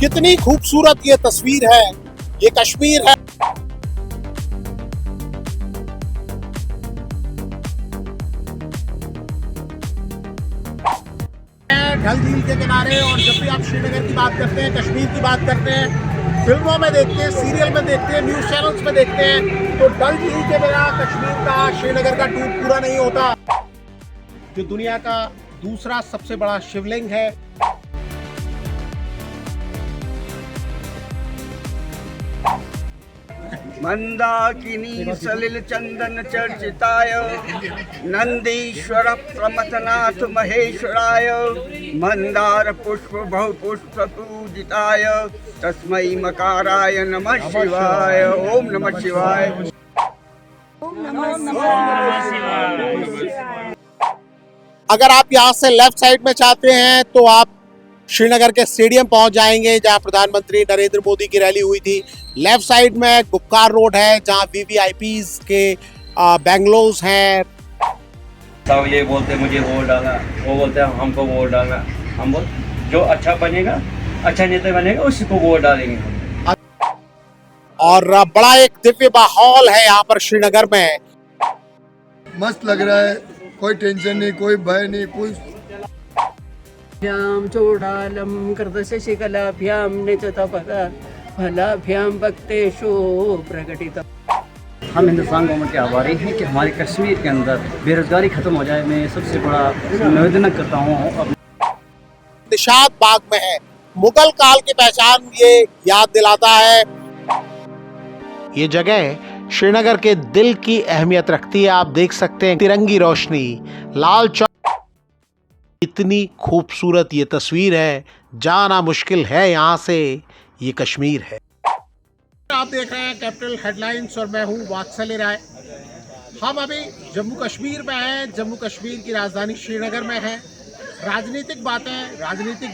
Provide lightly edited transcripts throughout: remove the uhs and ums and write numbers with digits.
कितनी खूबसूरत ये तस्वीर है, ये कश्मीर है। डल झील के किनारे, और जब भी आप श्रीनगर की बात करते हैं, कश्मीर की बात करते हैं, फिल्मों में देखते हैं, सीरियल में देखते हैं, न्यूज चैनल्स में देखते हैं, तो डल झील के बिना कश्मीर का, श्रीनगर का टूर पूरा नहीं होता। जो दुनिया का दूसरा सबसे बड़ा शिवलिंग है, मंदाकिनी सलिल चंदन चर्चिताय नंदीश्वर प्रमथनाथ महेश्वराय मंदार पुष्प बहु पुष्प पूजिताय तस्मै मकाराय नमः शिवाय। ओम नमः शिवाय। अगर आप यहाँ से लेफ्ट साइड में चाहते हैं तो आप श्रीनगर के स्टेडियम पहुंच जाएंगे, जहां प्रधानमंत्री नरेंद्र मोदी की रैली हुई थी। लेफ्ट साइड में गुपकार रोड है, जहां वीवीआईपीज के बैंगलोज हैं। सब ये बोलते मुझे वोट डालना, वो बोलते हैं हमको वोट डालना। हम बोल जो अच्छा बनेगा, अच्छा नेता बनेगा, उसी को वोट डालेंगे हम। और बड़ा एक दिव्य माहौल है यहाँ पर श्रीनगर में। मस्त लग रहा है, कोई टेंशन नहीं, कोई भय नहीं, कोई भ्याम चोडालम कर्दशशिकलाभ्यां निचतपदा फलाभ्यां भक्तेषु प्रकटितम्। हम हिंदुस्तान गवर्नमेंट के आभारी हैं कि हमारे कश्मीर के अंदर बेरोजगारी खत्म हो जाए। मैं सबसे बड़ा निवेदन करता हूँ। निशात बाग में है, मुगल काल की पहचान ये याद दिलाता है। ये जगह श्रीनगर के दिल की अहमियत रखती है। आप देख सकते हैं तिरंगी रोशनी, लाल चौक। इतनी खूबसूरत ये तस्वीर है, जाना मुश्किल है यहाँ से। ये कश्मीर है। आप देख रहे हैं कैपिटल हेडलाइंस और मैं हूँ वात्सल्य राय। हम अभी जम्मू कश्मीर में हैं, जम्मू कश्मीर की राजधानी श्रीनगर में है। राजनीतिक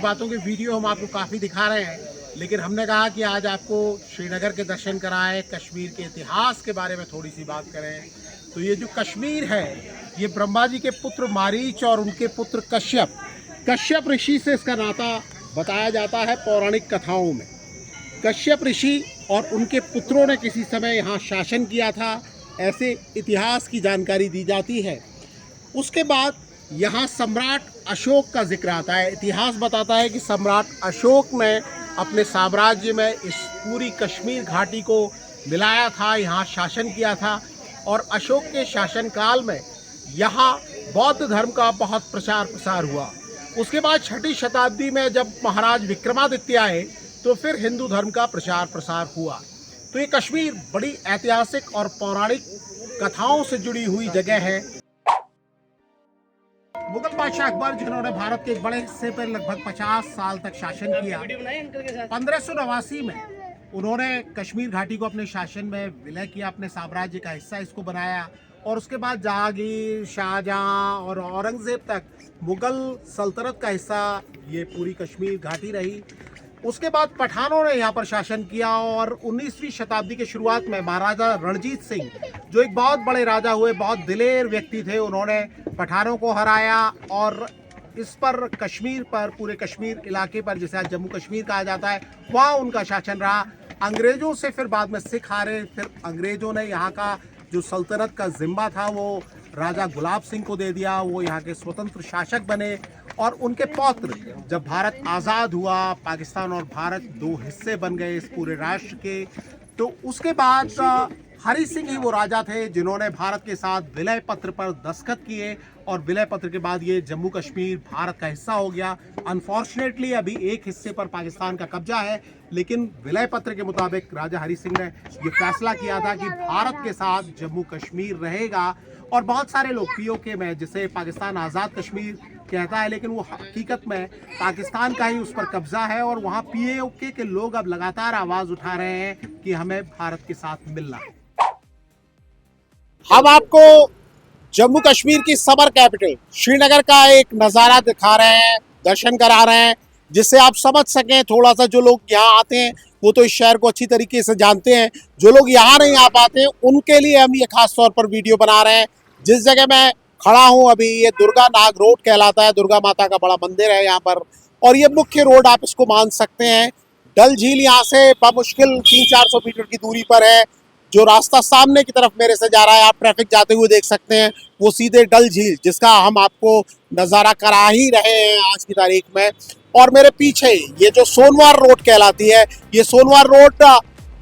बातों के वीडियो हम आपको काफ़ी दिखा रहे हैं, लेकिन हमने कहा कि आज आपको श्रीनगर के दर्शन कराएं, कश्मीर के इतिहास के बारे में थोड़ी सी बात करें। तो ये जो कश्मीर है, ये ब्रह्मा जी के पुत्र मारीच और उनके पुत्र कश्यप ऋषि से इसका नाता बताया जाता है पौराणिक कथाओं में। कश्यप ऋषि और उनके पुत्रों ने किसी समय यहाँ शासन किया था, ऐसे इतिहास की जानकारी दी जाती है। उसके बाद यहाँ सम्राट अशोक का जिक्र आता है। इतिहास बताता है कि सम्राट अशोक ने अपने साम्राज्य में इस पूरी कश्मीर घाटी को मिलाया था, यहाँ शासन किया था। और अशोक के शासनकाल में यहाँ बौद्ध धर्म का बहुत प्रचार प्रसार हुआ। उसके बाद 6वीं शताब्दी में जब महाराज विक्रमादित्य आए तो फिर हिंदू धर्म का प्रचार प्रसार हुआ। तो ये कश्मीर बड़ी ऐतिहासिक और पौराणिक कथाओं से जुड़ी हुई जगह है। मुगल बादशाह अकबर, जिन्होंने भारत के एक बड़े हिस्से पर लगभग 50 साल तक शासन किया, 1589 में उन्होंने कश्मीर घाटी को अपने शासन में विलय किया, अपने साम्राज्य का हिस्सा इसको बनाया। और उसके बाद जहांगीर, शाहजहां और औरंगजेब तक मुगल सल्तनत का हिस्सा ये पूरी कश्मीर घाटी रही। उसके बाद पठानों ने यहाँ पर शासन किया और 19वीं शताब्दी के शुरुआत में महाराजा रणजीत सिंह, जो एक बहुत बड़े राजा हुए, बहुत दिलेर व्यक्ति थे, उन्होंने पठानों को हराया और इस पर कश्मीर पर, पूरे कश्मीर इलाके पर, जिसे आज जम्मू कश्मीर कहा जाता है, वहाँ उनका शासन रहा। अंग्रेज़ों से फिर बाद में सिख हारे, फिर अंग्रेज़ों ने यहाँ का जो सल्तनत का जिम्मा था वो राजा गुलाब सिंह को दे दिया। वो यहाँ के स्वतंत्र शासक बने और उनके पौत्र, जब भारत आज़ाद हुआ, पाकिस्तान और भारत दो हिस्से बन गए इस पूरे राष्ट्र के, तो उसके बाद हरि सिंह ही वो राजा थे जिन्होंने भारत के साथ विलय पत्र पर दस्तखत किए और विलय पत्र के बाद ये जम्मू कश्मीर भारत का हिस्सा हो गया। अनफॉर्चुनेटली अभी एक हिस्से पर पाकिस्तान का कब्जा है, लेकिन विलय पत्र के मुताबिक राजा हरि सिंह ने ये फैसला किया था कि भारत के साथ जम्मू कश्मीर रहेगा। और बहुत सारे लोग पीओके में, जिसे पाकिस्तान आज़ाद कश्मीर कहता है, लेकिन वो हकीकत में पाकिस्तान का ही उस पर कब्जा है। और वहाँ पीओके के लोग अब लगातार आवाज़ उठा रहे हैं कि हमें भारत के साथ मिलना है। हम आपको जम्मू कश्मीर की समर कैपिटल श्रीनगर का एक नज़ारा दिखा रहे हैं, दर्शन करा रहे हैं, जिससे आप समझ सकें थोड़ा सा। जो लोग यहाँ आते हैं वो तो इस शहर को अच्छी तरीके से जानते हैं, जो लोग यहाँ नहीं आ पाते हैं उनके लिए हम ये खास तौर पर वीडियो बना रहे हैं। जिस जगह मैं खड़ा हूँ अभी, ये दुर्गा नाग रोड कहलाता है। दुर्गा माता का बड़ा मंदिर है यहाँ पर, और ये मुख्य रोड आप इसको मान सकते हैं। डल झील यहाँ से बमुश्किल 300-400 मीटर की दूरी पर है। जो रास्ता सामने की तरफ मेरे से जा रहा है, आप ट्रैफिक जाते हुए देख सकते हैं, वो सीधे डल झील, जिसका हम आपको नज़ारा करा ही रहे हैं आज की तारीख में। और मेरे पीछे ये जो सोनवार रोड कहलाती है, ये सोनवार रोड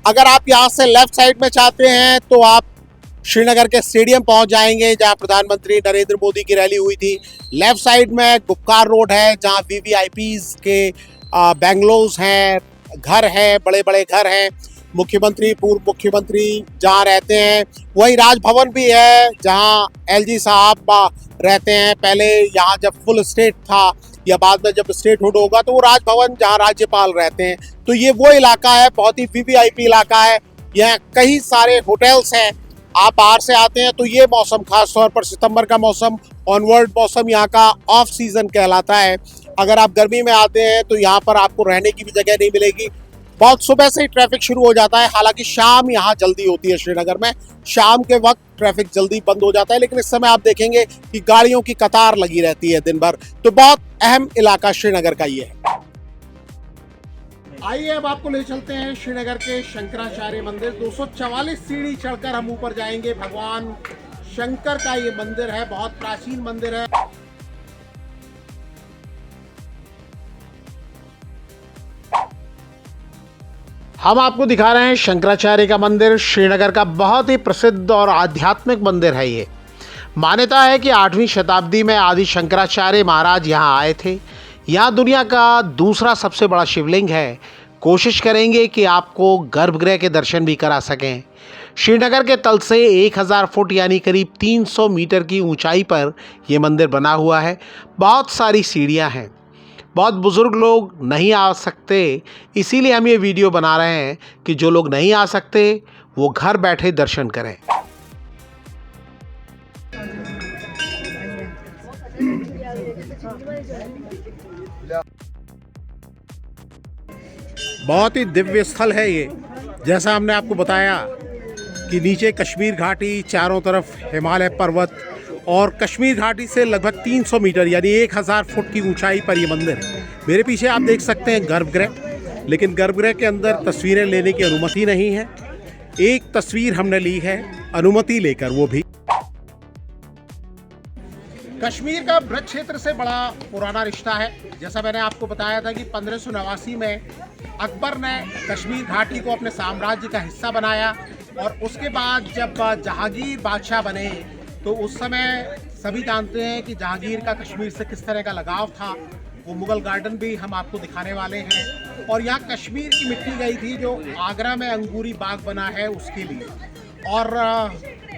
अगर आप यहाँ से लेफ्ट साइड में चाहते हैं तो आप श्रीनगर के स्टेडियम पहुंच जाएंगे, जहां प्रधानमंत्री नरेंद्र मोदी की रैली हुई थी। लेफ्ट साइड में गुपकार रोड है, जहां वीवीआईपीज के बेंगलोज हैं, घर हैं, बड़े बड़े घर हैं, मुख्यमंत्री पूर्व मुख्यमंत्री जहां रहते हैं। वही राजभवन भी है, जहां एलजी साहब रहते हैं। पहले यहाँ जब फुल स्टेट था या बाद में जब स्टेटहुड होगा तो वो राजभवन जहां राज्यपाल रहते हैं। तो ये वो इलाका है, बहुत ही वीवीआईपी इलाका है। यहाँ कई सारे होटल्स हैं। आप बाहर से आते हैं तो ये मौसम, खास तौर पर सितंबर का मौसम, ऑनवर्ड मौसम यहाँ का ऑफ सीजन कहलाता है। अगर आप गर्मी में आते हैं तो यहाँ पर आपको रहने की भी जगह नहीं मिलेगी। बहुत सुबह से ही ट्रैफिक शुरू हो जाता है। हालांकि शाम यहाँ जल्दी होती है श्रीनगर में, शाम के वक्त ट्रैफिक जल्दी बंद हो जाता है, लेकिन इस समय आप देखेंगे कि गाड़ियों की कतार लगी रहती है दिन भर। तो बहुत अहम इलाका श्रीनगर का ये है। आइए अब आपको ले चलते हैं श्रीनगर के शंकराचार्य मंदिर। 244 सीढ़ी चढ़कर हम ऊपर जाएंगे। भगवान शंकर का ये मंदिर है, बहुत प्राचीन मंदिर है। हम आपको दिखा रहे हैं शंकराचार्य का मंदिर। श्रीनगर का बहुत ही प्रसिद्ध और आध्यात्मिक मंदिर है ये। मान्यता है कि 8वीं शताब्दी में आदि शंकराचार्य महाराज यहाँ आए थे। यहाँ दुनिया का दूसरा सबसे बड़ा शिवलिंग है। कोशिश करेंगे कि आपको गर्भगृह के दर्शन भी करा सकें। श्रीनगर के तल से 1000 फुट यानी करीब 300 मीटर की ऊंचाई पर यह मंदिर बना हुआ है। बहुत सारी सीढ़ियाँ हैं। बहुत बुज़ुर्ग लोग नहीं आ सकते, इसीलिए हम ये वीडियो बना रहे हैं कि जो लोग नहीं आ सकते वो घर बैठे दर्शन करें। बहुत ही दिव्य स्थल है ये। जैसा हमने आपको बताया कि नीचे कश्मीर घाटी, चारों तरफ हिमालय पर्वत, और कश्मीर घाटी से लगभग 300 मीटर यानी 1000 फुट की ऊंचाई पर ये मंदिर है। मेरे पीछे आप देख सकते हैं गर्भगृह, लेकिन गर्भगृह के अंदर तस्वीरें लेने की अनुमति नहीं है। एक तस्वीर हमने ली है अनुमति लेकर, वो भी। कश्मीर का ब्रज क्षेत्र से बड़ा पुराना रिश्ता है। जैसा मैंने आपको बताया था कि 1589 में अकबर ने कश्मीर घाटी को अपने साम्राज्य का हिस्सा बनाया, और उसके बाद जब जहांगीर बादशाह बने तो उस समय सभी जानते हैं कि जहांगीर का कश्मीर से किस तरह का लगाव था। वो मुगल गार्डन भी हम आपको दिखाने वाले हैं। और यहाँ कश्मीर की मिट्टी गई थी जो आगरा में अंगूरी बाग बना है उसके लिए। और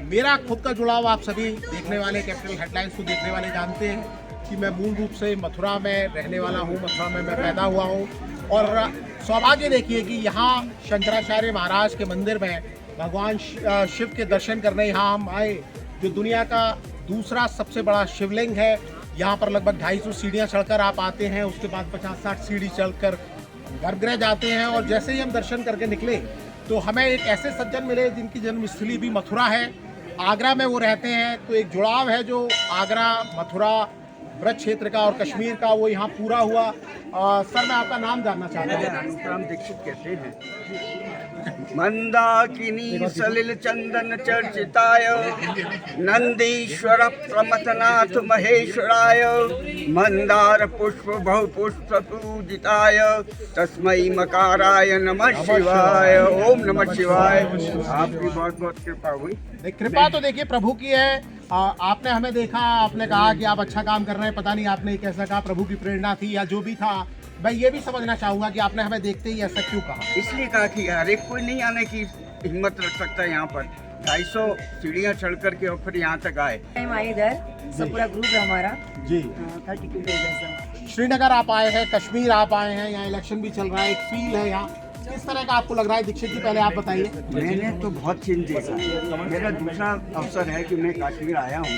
मेरा खुद का जुड़ाव आप सभी देखने वाले, कैपिटल हेडलाइंस को देखने वाले जानते हैं कि मैं मूल रूप से मथुरा में रहने वाला हूँ। मथुरा में मैं पैदा हुआ हूँ। और सौभाग्य देखिए कि यहाँ शंकराचार्य महाराज के मंदिर में भगवान शिव के दर्शन करने यहाँ हम आए, जो दुनिया का दूसरा सबसे बड़ा शिवलिंग है। यहाँ पर लगभग 250 सीढ़ियाँ चढ़कर आप आते हैं। उसके बाद 50-60 सीढ़ी चढ़कर गर्भगृह जाते हैं। और जैसे ही हम दर्शन करके निकले तो हमें एक ऐसे सज्जन मिले जिनकी जन्मस्थली भी मथुरा है, आगरा में वो रहते हैं। तो एक जुड़ाव है जो आगरा, मथुरा, ब्रज क्षेत्र का और कश्मीर का, वो यहाँ पूरा हुआ। सर, मैं आपका नाम जानना चाहता हूँ। अनुपम दीक्षित कहते हैं। मंदाकिनी सलिल चंदन चर्चिताय नंदीश्वर प्रमथनाथ महेश्वराय मंदार पुष्प बहु पुष्प पूजिताय तस्मै मकाराय नमः शिवाय। ओम नमः शिवाय। आपकी बहुत बहुत कृपा हुई। कृपा तो देखिए प्रभु की है। आपने हमें देखा, आपने कहा कि आप अच्छा काम कर रहे हैं। पता नहीं आपने कैसा कहा, प्रभु की प्रेरणा थी या जो भी था। मैं ये भी समझना चाहूँगा कि आपने हमें देखते ही ऐसा क्यों कहा। इसलिए कहा कि हर एक कोई नहीं आने की हिम्मत रख सकता है। यहाँ पर 250 सीढ़ियाँ चढ़ करके और फिर यहाँ तक आए। टाइम आए इधर, सब पूरा ग्रुप है हमारा जी। 32 डेज ऐसा। श्रीनगर आप आए हैं, कश्मीर आप आए हैं, यहाँ इलेक्शन भी चल रहा है, एक फील है यहाँ। किस तरह का आपको लग रहा है दीक्षित जी? पहले आप बताइए। मैंने तो बहुत चेंज देखा। मेरा दूसरा अवसर है कि मैं कश्मीर आया हूँ,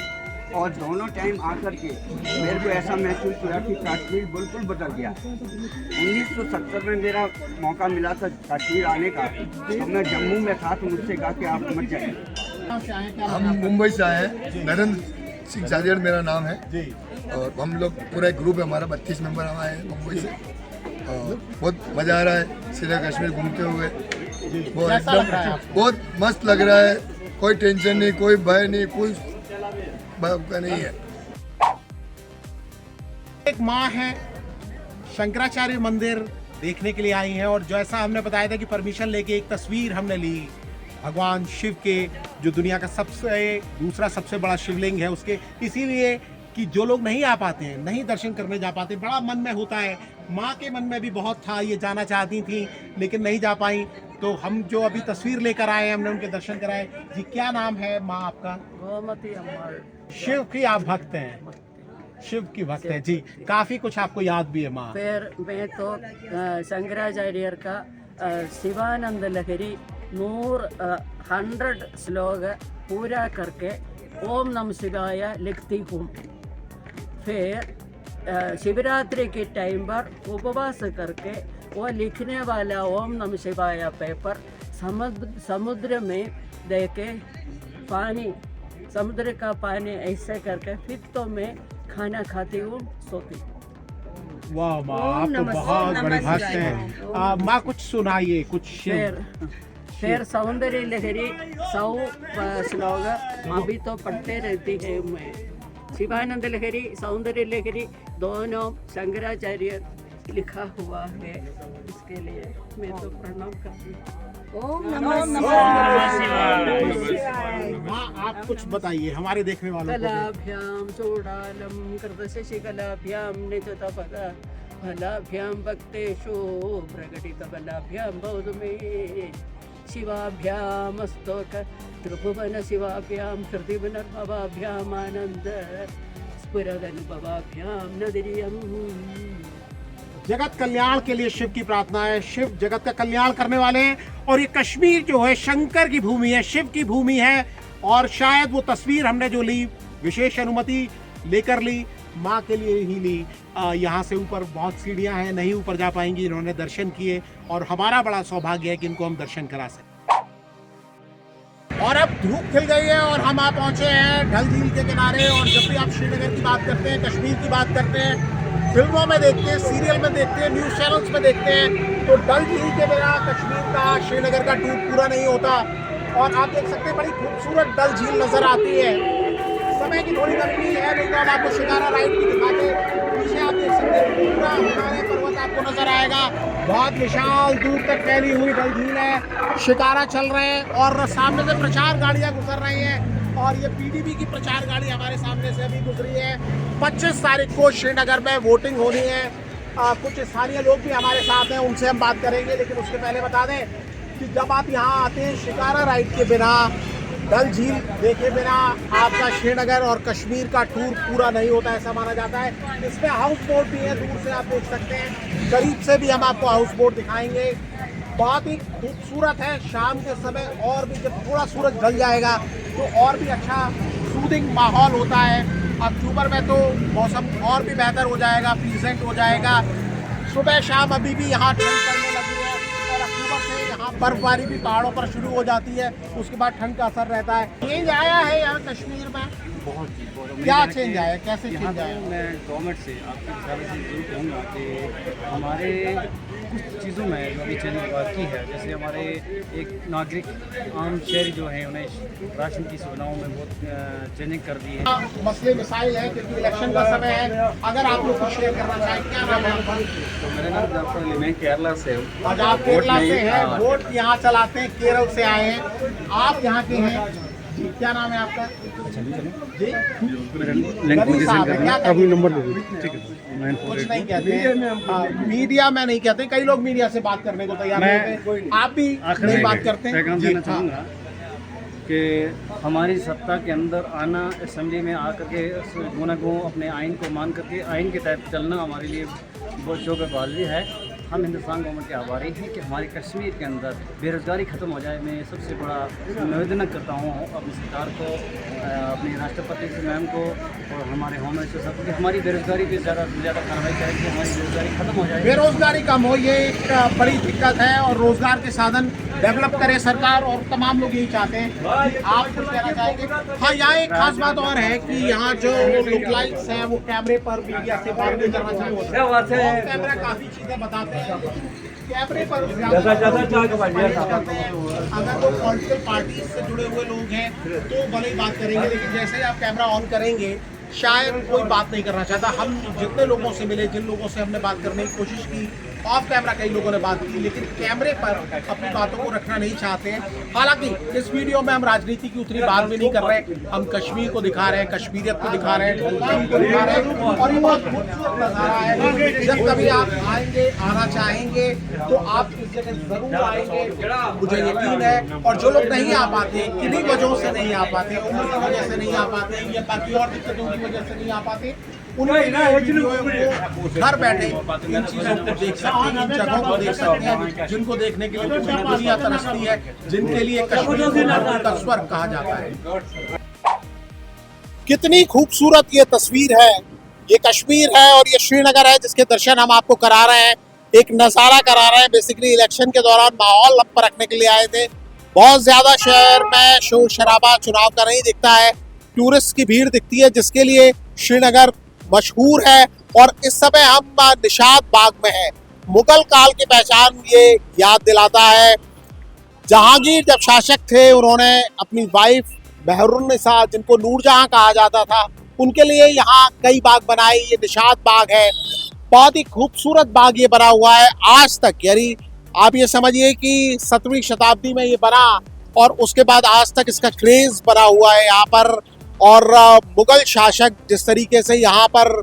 और दोनों टाइम आकर के मेरे को ऐसा महसूस हुआ कि कश्मीर बिल्कुल बदल गया। 1970 में मेरा मौका मिला था कश्मीर आने का, तो मैं जम्मू में था, तो मुझसे कहा कि आप मत जाइए। हम मुंबई से आए हैं। नरेंद्र सिंह जाजियर मेरा नाम है जी। और हम लोग पूरा एक ग्रुप है हमारा, 32 मेंबर हम आए हैं मुंबई से। और बहुत मज़ा आ रहा है श्रीनगर कश्मीर घूमते हुए। वो कैसा लग रहा है एकदम बहुत मस्त लग रहा है, कोई टेंशन नहीं, कोई भय नहीं, कोई का नहीं है। एक माँ है, शंकराचार्य मंदिर देखने के लिए आई हैं और जैसा हमने बताया था कि परमिशन लेके एक तस्वीर हमने ली भगवान शिव के, जो दुनिया का दूसरा सबसे बड़ा शिवलिंग है उसके, इसीलिए कि जो लोग नहीं आ पाते हैं, नहीं दर्शन करने जा पाते, बड़ा मन में होता है। माँ के मन में भी बहुत था, ये जाना चाहती थी लेकिन नहीं जा पाई, तो हम जो अभी तस्वीर लेकर आए हैं हमने उनके दर्शन कराए। जी क्या नाम है माँ आपका? गोमती अम्मा। शिव की आप भक्त हैं, शिव की भक्त है जी, काफी कुछ आपको याद भी है माँ। फिर मैं तो शंकराचार्य का शिवानंद लहरी 100 श्लोक पूरा करके ओम नमः शिवाय लिखती हूँ। फिर शिवरात्रि के टाइम पर उपवास करके वो लिखने वाला ओम नमः शिवाय पेपर समुद्र में दे के पानी, समुद्र का पानी ऐसे करके फिर तो मैं खाना खाती हूँ, सोती हूँ। वाह माँ, आप तो बहुत बड़े भक्त हैं। माँ कुछ सुनाइए कुछ शेर। फिर सौंदर्य लहरी 100 श्लोक अभी तो पढ़ते रहती है मैं। शिवानंद लहरी, सौंदर्य लहरी दोनों शंकराचार्य लिखा हुआ है, इसके लिए मैं तो प्रणाम करती हूँ। ओम नमः शिवाय। माँ आप कुछ बताइए हमारे देखने वालों को। कलाभ्याम चूडालं कृतशशिकलाभ्यां निजतपदा फलाभ्यां भक्तेषु प्रकटितबलाभ्यां भवतु मे शिवाभ्यां स्तोक त्रिभुवन शिवाभ्यां कृतिवनर्भवाभ्याम् आनन्द स्फुरदनुभवाभ्यां नदिरियम्। जगत कल्याण के लिए शिव की प्रार्थना है, शिव जगत का कल्याण करने वाले हैं और ये कश्मीर जो है शंकर की भूमि है, शिव की भूमि है। और शायद वो तस्वीर हमने जो ली विशेष अनुमति लेकर ली, माँ के लिए ही ली। यहाँ से ऊपर बहुत सीढ़ियाँ हैं, नहीं ऊपर जा पाएंगी, इन्होंने दर्शन किए और हमारा बड़ा सौभाग्य है कि इनको हम दर्शन करा सकें। और अब धूप खिल गई है और हम आ पहुँचे हैं डल झील के किनारे। और जब भी आप श्रीनगर की बात करते हैं, कश्मीर की बात करते हैं, फिल्मों में देखते हैं, सीरियल में देखते हैं, न्यूज़ चैनल्स में देखते हैं, तो डल झील के बिना कश्मीर का, श्रीनगर का टूर पूरा नहीं होता। और आप देख सकते हैं बड़ी खूबसूरत डल झील नज़र आती है। समय की थोड़ी कमी है, नहीं तो हम आपको शिकारा राइड भी दिखाते। पीछे आप देख सकते हैं पूरा हिमालय पर्वत आपको नजर आएगा, बहुत विशाल दूर तक फैली हुई डल झील है। शिकारा चल रहे हैं और सामने से प्रचार गाड़ियाँ गुजर रही हैं और ये पीडीपी की प्रचार गाड़ी हमारे सामने से अभी गुजरी है। 25 तारीख को श्रीनगर में वोटिंग होनी है। कुछ स्थानीय लोग भी हमारे साथ हैं, उनसे हम बात करेंगे, लेकिन उसके पहले बता दें कि जब आप यहाँ आते हैं शिकारा राइड के बिना, डल झील देखे बिना आपका श्रीनगर और कश्मीर का टूर पूरा नहीं होता, ऐसा माना जाता है। इसमें हाउस बोट भी है, दूर से आप देख सकते हैं, करीब से भी हम आपको हाउस बोट दिखाएंगे। बहुत ही खूबसूरत है। शाम के समय और भी जब थोड़ा सूरज ढल जाएगा तो और भी अच्छा सूदिंग माहौल होता है। अक्टूबर में तो मौसम और भी बेहतर हो जाएगा, प्लीजेंट हो जाएगा। सुबह शाम अभी भी यहाँ ठंड पड़ने लगी है और अक्टूबर से यहाँ बर्फबारी भी पहाड़ों पर शुरू हो जाती है, उसके बाद ठंड का असर रहता है। चेंज आया है यहाँ कश्मीर में, बहुत क्या चेंज आया, कैसे यहाँ चेंज आया? मैं गवर्नमेंट से आपकी रिसालत से जरूर कहूँगा कि हमारे कुछ चीज़ों में जो अभी चेंजिंग बाकी है, जैसे हमारे एक नागरिक आम शहरी जो हैं उन्हें राशन की सुविधाओं में बहुत चेंजिंग कर दी है। मसले मिसाइल है क्योंकि इलेक्शन का समय है, अगर आप लोग कुछ शेयर करना चाहें, क्या नाम है आपका? तो मेरा नाम डॉक्टर अली, मैं केरला से हूँ। और आप केरला से हैं, वोट यहाँ चलाते हैं, केरल से आए हैं, आप यहाँ के हैं जी, क्या नाम है आपका जी? गनी साहब है, क्या कहेंगे? नंबर दे दो, ठीक है। कुछ नहीं कहते हैं, मीडिया में नहीं कहते, कई लोग मीडिया से बात करने को तैयार नहीं होते, आप भी नहीं बात करते हैं पैगाम जी। देना चाहूँगा कि हमारी सत्ता के अंदर आना, असेंबली में आकर के गुना को अपने आइन को मान करके आइन के तहत चलना हमारे लिए बहुत शौक़ बाजी है। हम हिंदुस्तान गवर्नमेंट के आभारी हैं कि हमारे कश्मीर के अंदर बेरोज़गारी ख़त्म हो जाए। मैं सबसे बड़ा निवेदन करता हूँ अपनी सरकार को, अपनी राष्ट्रपति से मैम को और हमारे होम मिनिस्टर साहब को, हमारी बेरोज़गारी पे ज़्यादा से ज़्यादा कार्रवाई करें कि हमारी बेरोज़गारी ख़त्म हो जाए। बेरोजगारी कम हो, ये एक बड़ी दिक्कत है और रोजगार के साधन डेवलप करे सरकार, और तमाम लोग यही चाहते हैं। आप कुछ कहना चाहेंगे? हाँ, यहाँ एक खास बात और है कि यहाँ जो लुकलाइट्स हैं वो कैमरे पर मीडिया से बात नहीं करना चाहते। कैमरा काफी चीजें बताते हैं, कैमरे पर अगर वो पॉलिटिकल पार्टी से जुड़े हुए लोग हैं तो भले ही बात करेंगे, लेकिन जैसे ही आप कैमरा ऑन करेंगे शायद कोई बात नहीं करना चाहता। हम जितने लोगों से मिले, जिन लोगों से हमने बात करने की कोशिश की, ऑफ कैमरा कई लोगों ने बात की, लेकिन कैमरे पर अपनी बातों को रखना नहीं चाहते हैं। हालांकि इस वीडियो में हम राजनीति की उतनी बात भी नहीं कर रहे, हम कश्मीर को दिखा रहे हैं, कश्मीरियत को दिखा रहे हैं, ढोलकाम को दिखा रहे हैं, और ये बहुत खूबसूरत नजारा है। जब कभी आप आएंगे, आना चाहेंगे तो आप इस जगह जरूर आएंगे, मुझे यकीन है। और जो लोग नहीं आ पाते, किन्हीं वजहों से नहीं आ पाते, उम्र की वजह से नहीं आ पाते या बाकी और दिक्कतों की वजह से नहीं आ पाते, उनके लिए वीडियो वो घर बैठे इन चीजों को देख सकते हैं, इन जगहों को देख सकते हैं जिनको देखने के लिए पूरी दुनिया तरसती है, जिनके लिए कश्मीर को धरती का स्वर्ग कहा जाता है। कितनी खूबसूरत ये तस्वीर है। ये कश्मीर है और ये श्रीनगर है जिसके दर्शन हम आपको करा रहे हैं, एक नज़ारा करा रहे हैं। बेसिकली इलेक्शन के दौरान माहौल हम परखने के लिए आए थे। बहुत ज़्यादा शहर में शोर शराबा चुनाव का नहीं दिखता है, टूरिस्ट की भीड़ दिखती है जिसके लिए श्रीनगर मशहूर है। और इस समय हम निशात बाग में हैं। मुगल काल की पहचान ये याद दिलाता है। जहांगीर जब शासक थे, उन्होंने अपनी वाइफ बहरुन्निसा, जिनको नूरजहां कहा जाता था, उनके लिए यहाँ कई बाग बनाए। ये निशात बाग है, बहुत ही खूबसूरत बाग ये बना हुआ है। आज तक, यानी आप ये समझिए कि 7वीं शताब्दी में ये बना और उसके बाद आज तक इसका क्रेज बना हुआ है यहाँ पर। और मुगल शासक जिस तरीके से यहाँ पर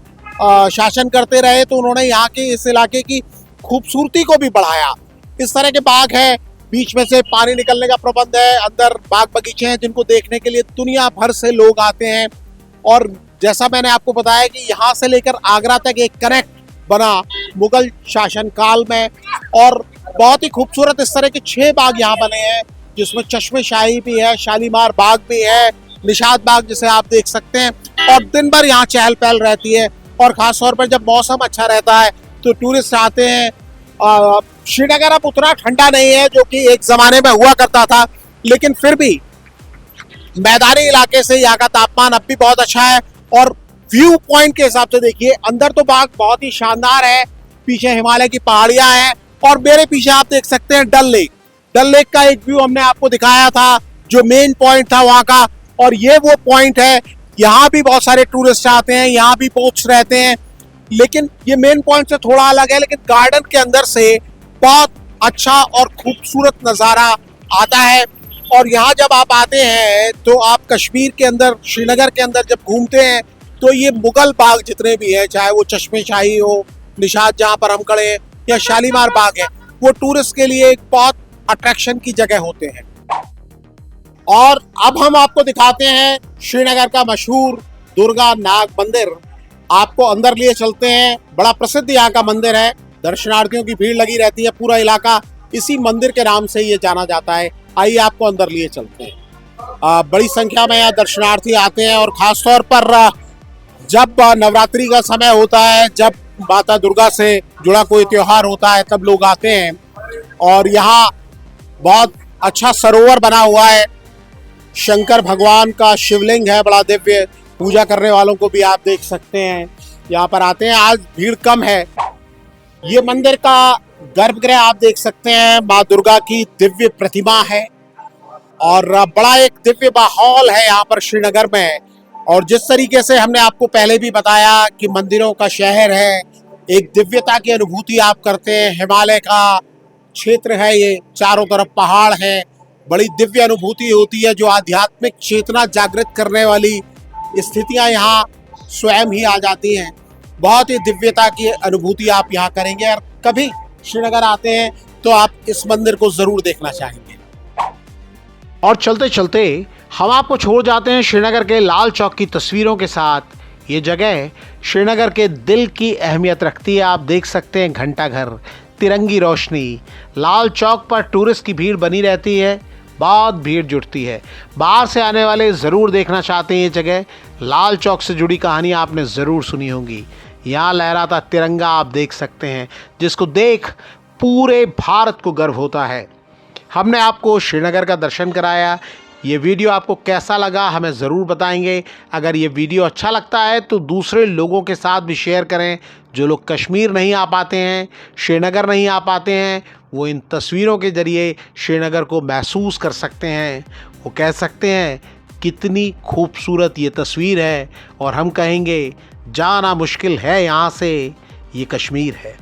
शासन करते रहे, तो उन्होंने यहाँ के इस इलाके की खूबसूरती को भी बढ़ाया। इस तरह के बाग है, बीच में से पानी निकलने का प्रबंध है, अंदर बाग बगीचे हैं जिनको देखने के लिए दुनिया भर से लोग आते हैं। और जैसा मैंने आपको बताया कि यहाँ से लेकर आगरा तक एक कनेक्ट बना मुगल शासन काल में, और बहुत ही खूबसूरत इस तरह के 6 बाग यहाँ बने हैं, जिसमें चश्मे शाही भी है, शालीमार बाग भी है, निशात बाग जिसे आप देख सकते हैं। और दिन भर यहाँ चहल पहल रहती है, और खास तौर पर जब मौसम अच्छा रहता है तो टूरिस्ट आते हैं। श्रीनगर अब उतना ठंडा नहीं है जो कि एक जमाने में हुआ करता था, लेकिन फिर भी मैदानी इलाके से यहाँ का तापमान अब भी बहुत अच्छा है। और व्यू पॉइंट के हिसाब से देखिए, अंदर तो बाग बहुत ही शानदार है, पीछे हिमालय की पहाड़ियां हैं, और मेरे पीछे आप देख सकते हैं डल लेक। डल लेक का एक व्यू हमने आपको दिखाया था, जो मेन पॉइंट था वहाँ का, और ये वो पॉइंट है। यहाँ भी बहुत सारे टूरिस्ट आते हैं, यहाँ भी बोट्स रहते हैं, लेकिन ये मेन पॉइंट से थोड़ा अलग है। लेकिन गार्डन के अंदर से बहुत अच्छा और खूबसूरत नज़ारा आता है। और यहाँ जब आप आते हैं तो आप कश्मीर के अंदर, श्रीनगर के अंदर जब घूमते हैं तो ये मुगल बाग जितने भी हैं, चाहे वो चश्मे शाही हो, निशात जहाँ पर हम खड़े हैं, या शालीमार बाग है, वो टूरिस्ट के लिए एक बहुत अट्रैक्शन की जगह होते हैं। और अब हम आपको दिखाते हैं श्रीनगर का मशहूर दुर्गा नाग मंदिर। आपको अंदर लिए चलते हैं। बड़ा प्रसिद्ध यहाँ का मंदिर है, दर्शनार्थियों की भीड़ लगी रहती है, पूरा इलाका इसी मंदिर के नाम से ये जाना जाता है। आइए आपको अंदर लिए चलते हैं। बड़ी संख्या में यहाँ दर्शनार्थी आते हैं, और खास तौर पर जब नवरात्रि का समय होता है, जब माता दुर्गा से जुड़ा कोई त्योहार होता है, तब लोग आते हैं। और यहाँ बहुत अच्छा सरोवर बना हुआ है, शंकर भगवान का शिवलिंग है, बड़ा दिव्य, पूजा करने वालों को भी आप देख सकते हैं यहाँ पर आते हैं। आज भीड़ कम है। ये मंदिर का गर्भगृह आप देख सकते हैं, माँ दुर्गा की दिव्य प्रतिमा है, और बड़ा एक दिव्य माहौल है यहाँ पर श्रीनगर में। और जिस तरीके से हमने आपको पहले भी बताया कि मंदिरों का शहर है, एक दिव्यता की अनुभूति आप करते हैं। हिमालय का क्षेत्र है, ये चारों तरफ पहाड़ है, बड़ी दिव्य अनुभूति होती है, जो आध्यात्मिक चेतना जागृत करने वाली स्थितियां यहाँ स्वयं ही आ जाती हैं। बहुत ही दिव्यता की अनुभूति आप यहाँ करेंगे, और कभी श्रीनगर आते हैं तो आप इस मंदिर को जरूर देखना चाहेंगे। और चलते चलते हम आपको छोड़ जाते हैं श्रीनगर के लाल चौक की तस्वीरों के साथ। ये जगह श्रीनगर के दिल की अहमियत रखती है। आप देख सकते हैं घंटा घर, तिरंगी रोशनी, लाल चौक पर टूरिस्ट की भीड़ बनी रहती है, बहुत भीड़ जुटती है। बाहर से आने वाले ज़रूर देखना चाहते हैं ये जगह। लाल चौक से जुड़ी कहानी आपने ज़रूर सुनी होंगी। यहाँ लहराता तिरंगा आप देख सकते हैं, जिसको देख पूरे भारत को गर्व होता है। हमने आपको श्रीनगर का दर्शन कराया। ये वीडियो आपको कैसा लगा हमें ज़रूर बताएंगे। अगर ये वीडियो अच्छा लगता है तो दूसरे लोगों के साथ भी शेयर करें। जो लोग कश्मीर नहीं आ पाते हैं, श्रीनगर नहीं आ पाते हैं, वो इन तस्वीरों के ज़रिए श्रीनगर को महसूस कर सकते हैं। वो कह सकते हैं कितनी खूबसूरत ये तस्वीर है, और हम कहेंगे जाना मुश्किल है यहाँ से, ये कश्मीर है।